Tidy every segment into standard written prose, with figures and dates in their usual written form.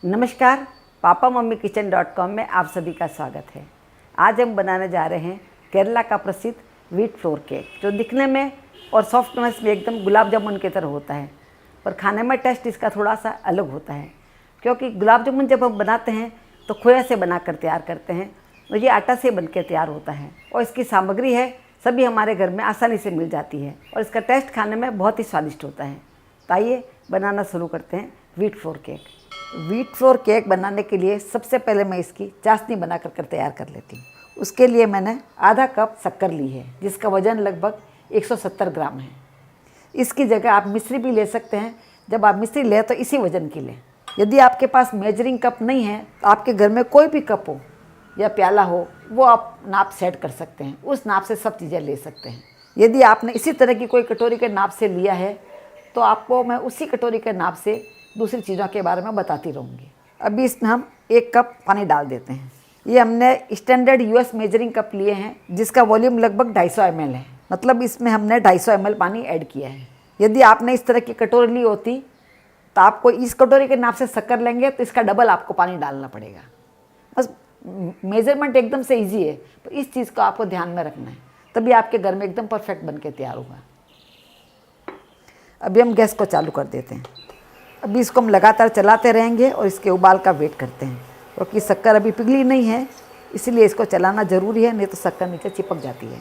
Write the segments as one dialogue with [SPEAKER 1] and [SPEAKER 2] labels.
[SPEAKER 1] नमस्कार, papamummiekitchen.com में आप सभी का स्वागत है। आज हम बनाने जा रहे हैं केरला का प्रसिद्ध व्हीट फ्लोर केक, जो दिखने में और सॉफ्टनेस में एकदम गुलाब जामुन की तरह होता है, पर खाने में टेस्ट इसका थोड़ा सा अलग होता है। क्योंकि गुलाब जामुन जब हम बनाते हैं तो खोया से बनाकर तैयार करते हैं और ये आटा से बनकर तैयार होता है, और इसकी सामग्री है सभी हमारे घर में आसानी से मिल जाती है और इसका टेस्ट खाने में बहुत ही स्वादिष्ट होता है। तो आइए बनाना शुरू करते हैं wheat flour cake. Wheat flour cake बनाने के लिए सबसे पहले मैं इसकी चाशनी बना कर तैयार कर लेती हूँ। उसके लिए मैंने आधा कप शक्कर ली है, जिसका वज़न लगभग 170 ग्राम है। इसकी जगह आप मिश्री भी ले सकते हैं। जब आप मिश्री लें तो इसी वज़न की लें। यदि आपके पास मेजरिंग कप नहीं है तो आपके घर में कोई भी कप हो या प्याला हो, वो आप नाप सेट कर सकते हैं। उस नाप से सब चीज़ें ले सकते हैं। यदि आपने इसी तरह की कोई कटोरी के नाप से लिया है तो आपको मैं उसी कटोरी के नाप से दूसरी चीज़ों के बारे में बताती रहूँगी। अभी इसमें हम 1 कप पानी डाल देते हैं। ये हमने स्टैंडर्ड यूएस मेजरिंग कप लिए हैं, जिसका वॉल्यूम लगभग 250 ml है। मतलब इसमें हमने 250 ml पानी ऐड किया है। यदि आपने इस तरह की कटोरी ली होती तो आपको इस कटोरी के नाप से शक्कर लेंगे तो इसका डबल आपको पानी डालना पड़ेगा। बस मेजरमेंट एकदम से ईजी है, पर इस चीज़ को आपको ध्यान में रखना है, तभी आपके घर में एकदम परफेक्ट बन के तैयार होगा। अभी हम गैस को चालू कर देते हैं। अभी इसको हम लगातार चलाते रहेंगे और इसके उबाल का वेट करते हैं, क्योंकि शक्कर अभी पिघली नहीं है, इसलिए इसको चलाना ज़रूरी है, नहीं तो शक्कर नीचे चिपक जाती है।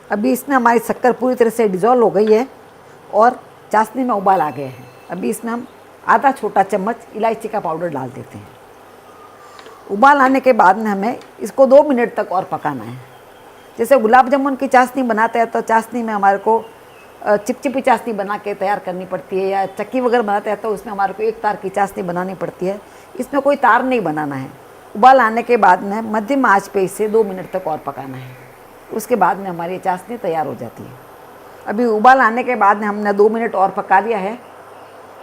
[SPEAKER 1] अभी इसमें हमारी शक्कर पूरी तरह से डिज़ोल्व हो गई है और चाशनी में उबाल आ गए हैं। अभी इसमें हम आधा छोटा चम्मच इलायची का पाउडर डाल देते हैं। उबाल आने के बाद में हमें इसको 2 मिनट तक और पकाना है। जैसे गुलाब जामुन की चाशनी बनाते हैं तो चाशनी में हमारे को चिपचिपी चाशनी बना के तैयार करनी पड़ती है, या चक्की वगैरह बनाते हैं तो उसमें हमारे को एक तार की चाशनी बनानी पड़ती है। इसमें कोई तार नहीं बनाना है। उबाल आने के बाद में मध्यम आंच पे इसे 2 मिनट तक और पकाना है। उसके बाद में हमारी चाशनी तैयार हो जाती है। अभी उबाल आने के बाद में हमने 2 मिनट और पका लिया है।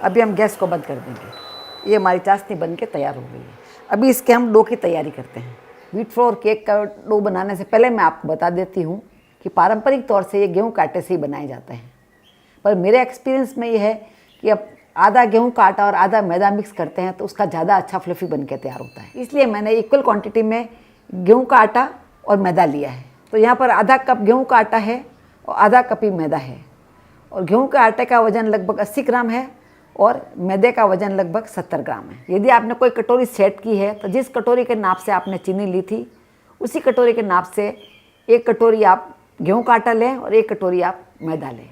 [SPEAKER 1] अभी हम गैस को बंद कर देंगे। ये हमारी चाशनी बन के तैयार हो गई है। अभी इसके हम डो की तैयारी करते हैं। व्हीट फ्लोर केक का डो बनाने से पहले मैं आपको बता देती हूँ कि पारंपरिक तौर से ये गेहूं का आटे से ही बनाए जाते हैं, पर मेरे एक्सपीरियंस में ये है कि अब आधा गेहूं का आटा और आधा मैदा मिक्स करते हैं तो उसका ज़्यादा अच्छा फ्लफ़ी बन के तैयार होता है। इसलिए मैंने इक्वल क्वांटिटी में गेहूं का आटा और मैदा लिया है। तो यहाँ पर आधा कप गेहूँ का आटा है और आधा कप ही मैदा है। और गेहूँ के आटे का वज़न लगभग 80 ग्राम है और मैदे का वज़न लगभग 70 ग्राम है। यदि आपने कोई कटोरी सेट की है तो जिस कटोरी के नाप से आपने चीनी ली थी, उसी कटोरी के नाप से 1 कटोरी आप गेहूं का आटा लें और 1 कटोरी आप मैदा लें।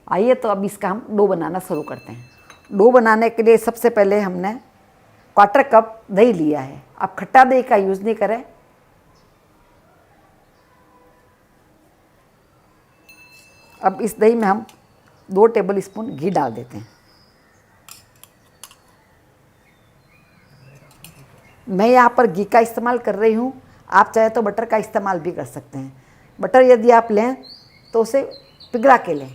[SPEAKER 1] आइए तो अब इसका हम डो बनाना शुरू करते हैं। डो बनाने के लिए सबसे पहले हमने 1/4 कप दही लिया है। आप खट्टा दही का यूज़ नहीं करें। अब इस दही में हम 2 टेबल स्पून घी डाल देते हैं। मैं यहाँ पर घी का इस्तेमाल कर रही हूँ, आप चाहे तो बटर का इस्तेमाल भी कर सकते हैं। बटर यदि आप लें तो उसे पिघला के लें।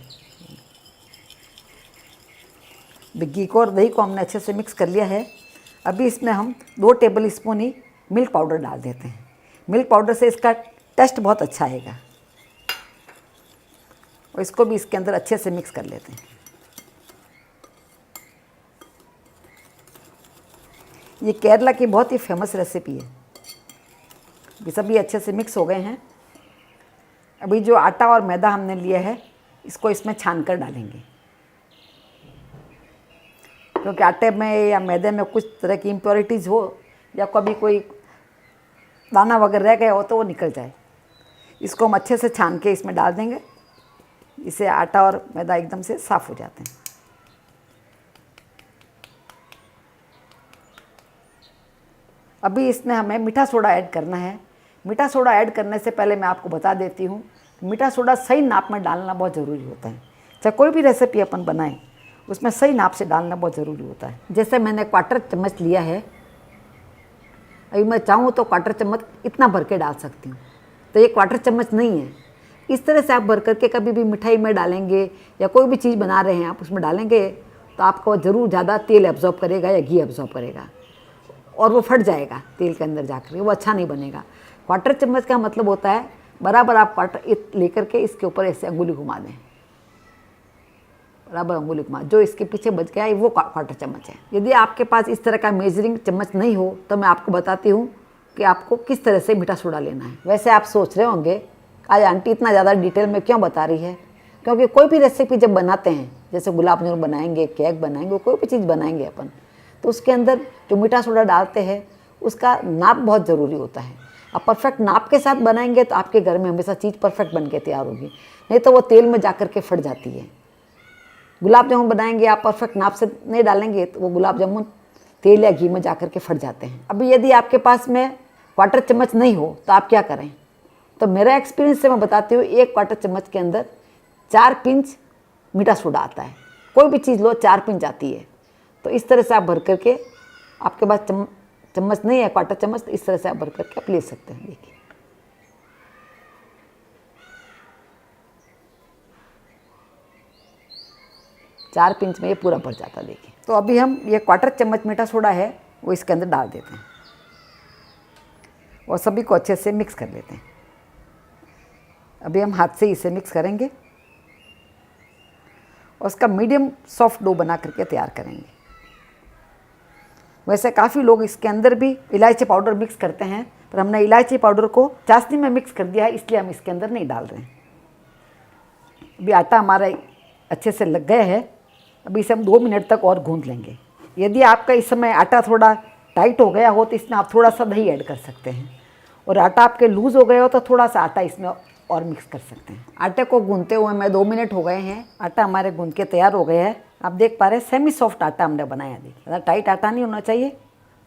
[SPEAKER 1] घी को और दही को हमने अच्छे से मिक्स कर लिया है। अभी इसमें हम 2 टेबल स्पून ही मिल्क पाउडर डाल देते हैं। मिल्क पाउडर से इसका टेस्ट बहुत अच्छा आएगा, और इसको भी इसके अंदर अच्छे से मिक्स कर लेते हैं। ये केरला की बहुत ही फेमस रेसिपी है। ये सभी अच्छे से मिक्स हो गए हैं। अभी जो आटा और मैदा हमने लिया है, इसको इसमें छान कर डालेंगे, क्योंकि आटे में या मैदे में कुछ तरह की इम्प्योरिटीज़ हो या कभी कोई दाना वगैरह रह गया हो तो वो निकल जाए। इसको हम अच्छे से छान के इसमें डाल देंगे। इससे आटा और मैदा एकदम से साफ़ हो जाते हैं। अभी इसमें हमें मीठा सोडा ऐड करना है। मीठा सोडा ऐड करने से पहले मैं आपको बता देती हूँ, मीठा सोडा सही नाप में डालना बहुत ज़रूरी होता है। चाहे कोई भी रेसिपी अपन बनाएं, उसमें सही नाप से डालना बहुत ज़रूरी होता है। जैसे मैंने 1/4 चम्मच लिया है। अभी मैं चाहूँ तो 1/4 चम्मच इतना भर के डाल सकती हूँ, तो ये 1/4 चम्मच नहीं है। इस तरह से आप भर करके कभी भी मिठाई में डालेंगे या कोई भी चीज़ बना रहे हैं आप उसमें डालेंगे तो आपको ज़रूर ज़्यादा तेल एब्जॉर्ब करेगा या घी एब्जॉर्ब करेगा, और वो फट जाएगा तेल के अंदर जाकर, वो अच्छा नहीं बनेगा। 1/4 चम्मच का मतलब होता है बराबर आप 1/4 लेकर के इसके ऊपर ऐसे अंगुली घुमा दें। बराबर अंगुली घुमा, जो इसके पीछे बच गया है वो क्वार्टर चम्मच है। यदि आपके पास इस तरह का मेजरिंग चम्मच नहीं हो तो मैं आपको बताती हूँ कि आपको किस तरह से मीठा सोडा लेना है। वैसे आप सोच रहे होंगे आज आंटी इतना ज़्यादा डिटेल में क्यों बता रही है, क्योंकि कोई भी रेसिपी जब बनाते हैं, जैसे गुलाब जामुन बनाएंगे, केक बनाएंगे, कोई भी चीज़ बनाएंगे अपन, तो उसके अंदर जो मीठा सोडा डालते हैं उसका नाप बहुत ज़रूरी होता है। आप परफेक्ट नाप के साथ बनाएंगे तो आपके घर में हमेशा चीज़ परफेक्ट बन के तैयार होगी, नहीं तो वो तेल में जा कर के फट जाती है। गुलाब जामुन बनाएंगे, आप परफेक्ट नाप से नहीं डालेंगे तो वो गुलाब जामुन तेल या घी में जा कर के फट जाते हैं। अभी यदि आपके पास में क्वार्टर चम्मच नहीं हो तो आप क्या करें, तो मेरा एक्सपीरियंस से मैं बताती हूँ, 1 क्वार्टर चम्मच के अंदर 4 पिंच मीठा सोडा आता है। कोई भी चीज़ लो 4 पिंच आती है। तो इस तरह से आप भर करके, आपके पास चम्मच नहीं है क्वार्टर चम्मच, तो इस तरह से आप भर करके आप ले सकते हैं। देखिए चार पिंच में ये पूरा भर जाता है। देखिए तो अभी हम ये क्वार्टर चम्मच मीठा सोडा है वो इसके अंदर डाल देते हैं और सभी को अच्छे से मिक्स कर लेते हैं। अभी हम हाथ से इसे मिक्स करेंगे और उसका मीडियम सॉफ्ट डो बना करके तैयार करेंगे। वैसे काफ़ी लोग इसके अंदर भी इलायची पाउडर मिक्स करते हैं, पर हमने इलायची पाउडर को चाशनी में मिक्स कर दिया है, इसलिए हम इसके अंदर नहीं डाल रहे हैं। अभी आटा हमारा अच्छे से लग गया है। अभी इसे हम 2 मिनट तक और गूंथ लेंगे। यदि आपका इस समय आटा थोड़ा टाइट हो गया हो तो इसमें आप थोड़ा सा दही ऐड कर सकते हैं, और आटा आपके लूज़ हो गया हो तो थोड़ा सा आटा इसमें और मिक्स कर सकते हैं। आटे को गूंथते हुए मैं 2 मिनट हो गए हैं। आटा हमारे गूंथ के तैयार हो गया है। आप देख पा रहे हैं सेमी सॉफ्ट आटा हमने बनाया। देखिए ज़्यादा टाइट आटा नहीं होना चाहिए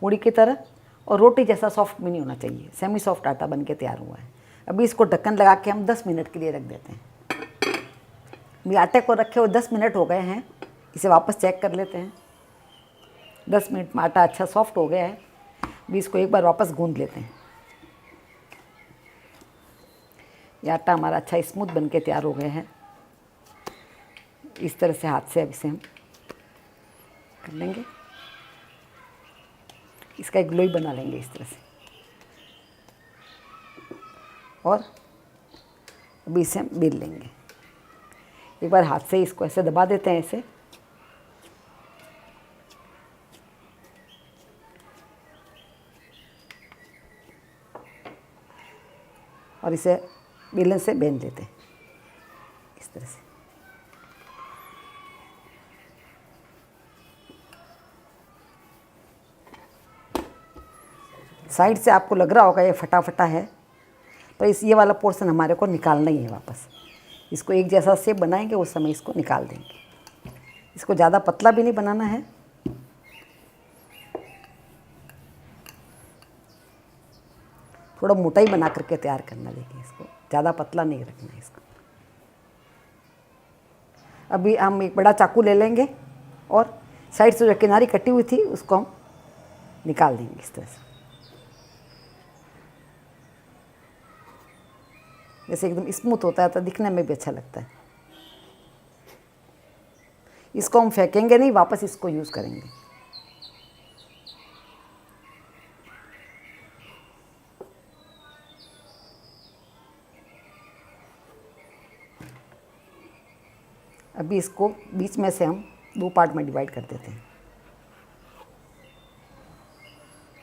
[SPEAKER 1] पूड़ी की तरह, और रोटी जैसा सॉफ्ट भी नहीं होना चाहिए। सेमी सॉफ्ट आटा बन के तैयार हुआ है। अभी इसको ढक्कन लगा के हम 10 मिनट के लिए रख देते हैं। अभी आटे को रखे हुए 10 मिनट हो गए हैं। इसे वापस चेक कर लेते हैं। 10 मिनट में आटा अच्छा सॉफ्ट हो गया है। अभी इसको एक बार वापस गूंद लेते हैं। ये आटा हमारा अच्छा स्मूथ बन के तैयार हो गया है। इस तरह से हाथ से अब इसे हम कर लेंगे, इसका एक लोई बना लेंगे इस तरह से, और अभी इसे हम बेल लेंगे। एक बार हाथ से इसको ऐसे दबा देते हैं ऐसे, और इसे बेलन से बेल देते हैं इस तरह से। साइड से आपको लग रहा होगा ये फटा फटा है, पर ये वाला पोर्शन हमारे को निकालना ही है वापस। इसको एक जैसा शेप बनाएंगे, उस समय इसको निकाल देंगे। इसको ज़्यादा पतला भी नहीं बनाना है, थोड़ा मोटा ही बना करके तैयार करना। देखिए इसको ज़्यादा पतला नहीं रखना है इसको। अभी हम एक बड़ा चाकू ले लेंगे और साइड से जो किनारी कटी हुई थी उसको हम निकाल देंगे इस तरह से। जैसे एकदम स्मूथ होता है तो दिखने में भी अच्छा लगता है। इसको हम फेंकेंगे नहीं, वापस इसको यूज़ करेंगे। अभी इसको बीच में से हम 2 पार्ट में डिवाइड कर देते हैं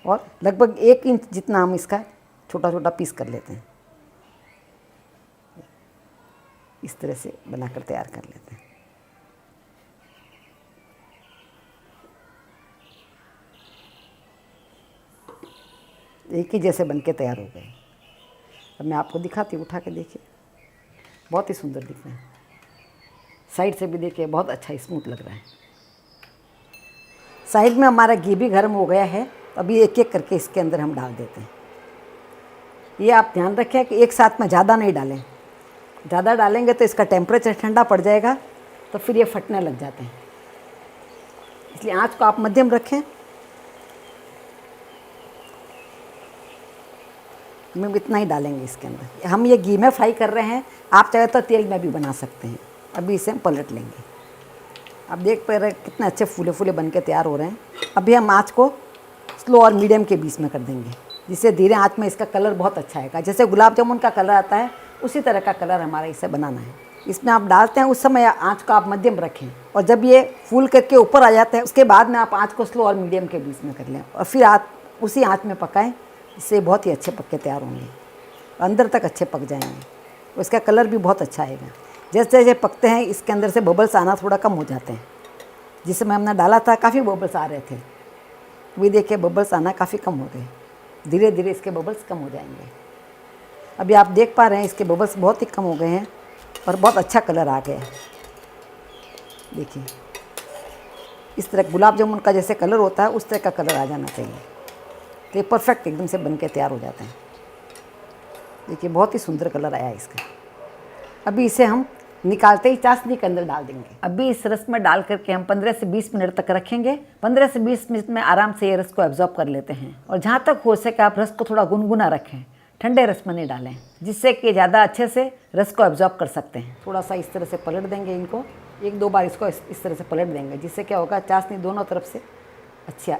[SPEAKER 1] और लगभग 1 इंच जितना हम इसका छोटा छोटा पीस कर लेते हैं। इस तरह से बनाकर तैयार कर लेते हैं। एक ही जैसे बनके तैयार हो गए। अब मैं आपको दिखाती हूँ, उठा के देखिए, बहुत ही सुंदर दिख रहे हैं। साइड से भी देखिए बहुत अच्छा स्मूथ लग रहा है। साइड में हमारा घी भी गर्म हो गया है। अभी एक एक करके इसके अंदर हम डाल देते हैं। ये आप ध्यान रखें कि एक साथ में ज़्यादा नहीं डालें। ज़्यादा डालेंगे तो इसका टेम्परेचर ठंडा पड़ जाएगा, तो फिर ये फटने लग जाते हैं। इसलिए आंच को आप मध्यम रखें। हम इतना ही डालेंगे इसके अंदर। हम ये घी में फ्राई कर रहे हैं, आप चाहे तो तेल में भी बना सकते हैं। अभी इसे हम पलट लेंगे। आप देख पा रहे हैं कितने अच्छे फूले फूले बन के तैयार हो रहे हैं। अभी हम आँच को स्लो और मीडियम के बीच में कर देंगे, जिससे धीरे आँच में इसका कलर बहुत अच्छा आएगा। जैसे गुलाब जामुन का कलर आता है उसी तरह का कलर हमारा इसे बनाना है। इसमें आप डालते हैं उस समय आँच को आप मध्यम रखें। और जब ये फूल करके ऊपर आ जाता है उसके बाद में आप आँच को स्लो और मीडियम के बीच में कर लें और फिर आप उसी आँच में पकाएं। इससे बहुत ही अच्छे पक्के तैयार होंगे, अंदर तक अच्छे पक जाएंगे। उसका कलर भी बहुत अच्छा आएगा। जैसे जैसे पकते हैं इसके अंदर से बबल्स आना थोड़ा कम हो जाते हैं। जिस समय हमने डाला था काफ़ी बबल्स आ रहे थे, भी देखिए बबल्स आना काफ़ी कम हो गए। धीरे धीरे इसके बबल्स कम हो जाएंगे। अभी आप देख पा रहे हैं इसके बबल्स बहुत ही कम हो गए हैं और बहुत अच्छा कलर आ गया है। देखिए इस तरह गुलाब जामुन का जैसे कलर होता है उस तरह का कलर आ जाना चाहिए, तो ये परफेक्ट एकदम से बन के तैयार हो जाते हैं। देखिए बहुत ही सुंदर कलर आया इसका। अभी इसे हम निकालते ही चाशनी के अंदर डाल देंगे। अभी इस रस में डाल करके हम 15 से 20 मिनट तक रखेंगे। 15 से 20 मिनट में आराम से ये रस को एब्जॉर्ब कर लेते हैं। और जहाँ तक हो सके आप रस को थोड़ा गुनगुना रखें, ठंडे रस में नहीं डालें, जिससे कि ज़्यादा अच्छे से रस को एब्जॉर्ब कर सकते हैं। थोड़ा सा इस तरह से पलट देंगे इनको, 1-2 बार इसको इस तरह से पलट देंगे, जिससे क्या होगा चाशनी दोनों तरफ से अच्छा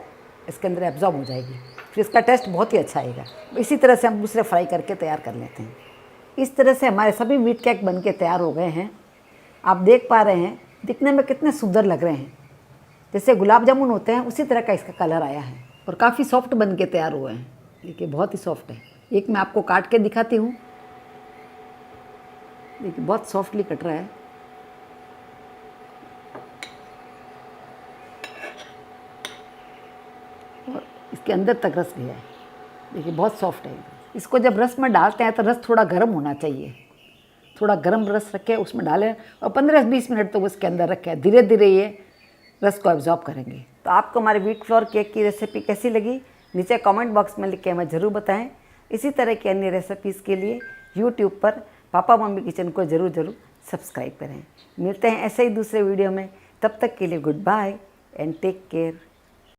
[SPEAKER 1] इसके अंदर एब्जॉर्ब हो जाएगी। फिर इसका टेस्ट बहुत ही अच्छा आएगा। इसी तरह से हम दूसरे फ्राई करके तैयार कर लेते हैं। इस तरह से हमारे सभी मीट केक बन के तैयार हो गए हैं। आप देख पा रहे हैं दिखने में कितने सुंदर लग रहे हैं, जैसे गुलाब जामुन होते हैं उसी तरह का इसका कलर आया है और काफ़ी सॉफ्ट बन के तैयार हुए हैं। देखिए बहुत ही सॉफ्ट है। एक मैं आपको काट के दिखाती हूँ। देखिए बहुत सॉफ्टली कट रहा है। और इसके अंदर तक रस गया है। देखिए बहुत सॉफ्ट है। इसको जब रस में डालते हैं तो रस थोड़ा गर्म होना चाहिए। थोड़ा गर्म रस रखें उसमें डालें और 15-20 मिनट तो उसके अंदर रखें। धीरे धीरे ये रस को एब्जॉर्ब करेंगे। तो आपको हमारे व्हीट फ्लोर केक की रेसिपी कैसी लगी नीचे कमेंट बॉक्स में लिख के हमें ज़रूर बताएं। इसी तरह की अन्य रेसिपीज़ के लिए यूट्यूब पर पापा मम्मी किचन को ज़रूर सब्सक्राइब करें। मिलते हैं ऐसे ही दूसरे वीडियो में। तब तक के लिए goodbye and take care.